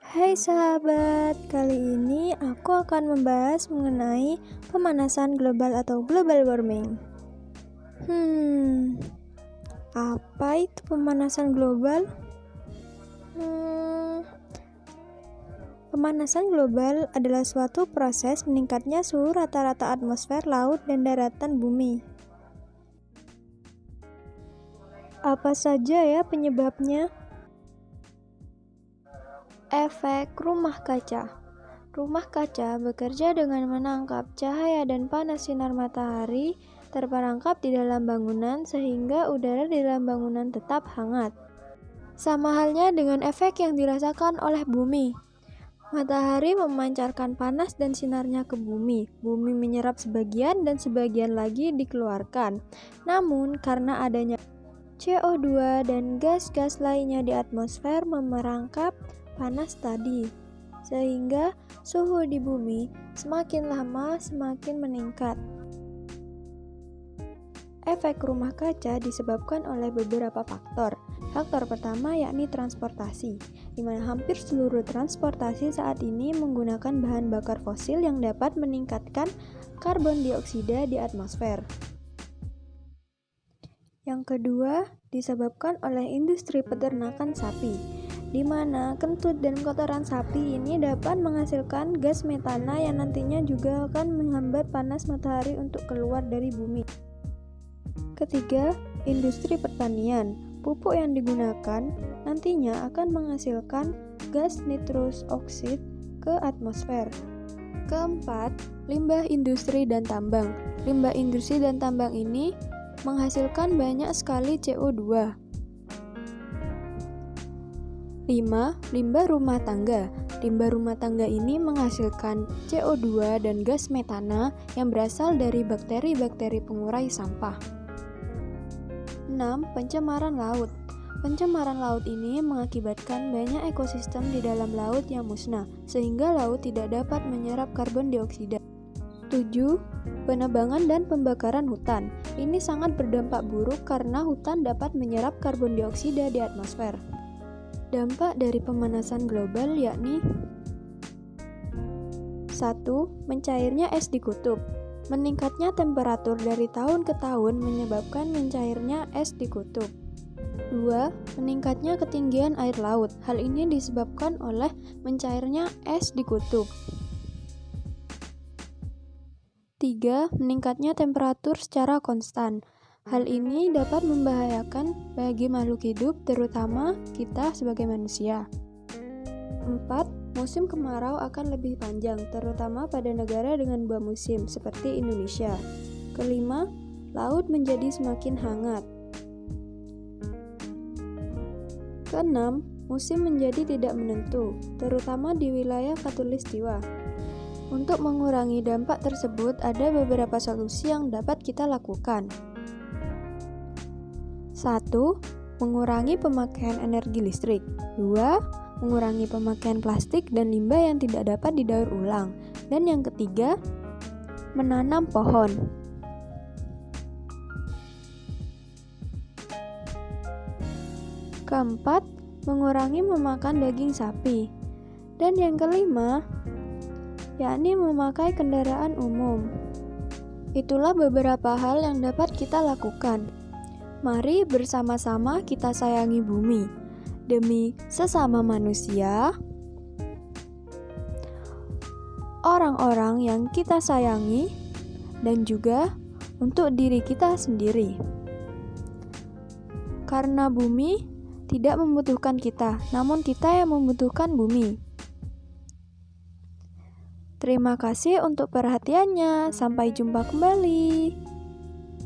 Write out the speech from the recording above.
Hai sahabat, kali ini aku akan membahas mengenai pemanasan global atau global warming. Apa itu pemanasan global? Pemanasan global adalah suatu proses meningkatnya suhu rata-rata atmosfer, laut, dan daratan bumi. Apa saja ya penyebabnya? Efek rumah kaca. Rumah kaca bekerja dengan menangkap cahaya dan panas sinar matahari terperangkap di dalam bangunan sehingga udara di dalam bangunan tetap hangat. Sama halnya dengan efek yang dirasakan oleh bumi. Matahari memancarkan panas dan sinarnya ke bumi. Bumi menyerap sebagian dan sebagian lagi dikeluarkan. Namun karena adanya CO2 dan gas-gas lainnya di atmosfer memerangkap panas tadi, sehingga suhu di bumi semakin lama semakin meningkat. Efek rumah kaca disebabkan oleh beberapa faktor. Faktor pertama yakni transportasi, di mana hampir seluruh transportasi saat ini menggunakan bahan bakar fosil yang dapat meningkatkan karbon dioksida di atmosfer. Yang kedua, disebabkan oleh industri peternakan sapi, di mana kentut dan kotoran sapi ini dapat menghasilkan gas metana yang nantinya juga akan menghambat panas matahari untuk keluar dari bumi. Ketiga, industri pertanian. Pupuk yang digunakan nantinya akan menghasilkan gas nitrous oxide ke atmosfer. Keempat, limbah industri dan tambang. Limbah industri dan tambang ini menghasilkan banyak sekali CO2. 5. Limbah rumah tangga. Limbah rumah tangga ini menghasilkan CO2 dan gas metana yang berasal dari bakteri-bakteri pengurai sampah. 6. Pencemaran laut. Pencemaran laut ini mengakibatkan banyak ekosistem di dalam laut yang musnah, sehingga laut tidak dapat menyerap karbon dioksida. 7. Penebangan dan pembakaran hutan. Ini sangat berdampak buruk karena hutan dapat menyerap karbon dioksida di atmosfer. Dampak dari pemanasan global yakni 1. Mencairnya es di kutub. Meningkatnya temperatur dari tahun ke tahun menyebabkan mencairnya es di kutub. 2. Meningkatnya ketinggian air laut. Hal ini disebabkan oleh mencairnya es di kutub. 3. Meningkatnya temperatur secara konstan. Hal ini dapat membahayakan bagi makhluk hidup, terutama kita sebagai manusia. 4. Musim kemarau akan lebih panjang, terutama pada negara dengan 2 musim, seperti Indonesia. Kelima, laut menjadi semakin hangat. Keenam, musim menjadi tidak menentu, terutama di wilayah Khatulistiwa. Untuk mengurangi dampak tersebut, ada beberapa solusi yang dapat kita lakukan. 1. Mengurangi pemakaian energi listrik. 2. Mengurangi pemakaian plastik dan limbah yang tidak dapat didaur ulang. Dan yang ketiga, menanam pohon. Keempat, mengurangi memakan daging sapi. Dan yang kelima, yakni memakai kendaraan umum. Itulah beberapa hal yang dapat kita lakukan. Mari bersama-sama kita sayangi bumi, demi sesama manusia, orang-orang yang kita sayangi, dan juga untuk diri kita sendiri. Karena bumi tidak membutuhkan kita, namun kita yang membutuhkan bumi. Terima kasih untuk perhatiannya. Sampai jumpa kembali.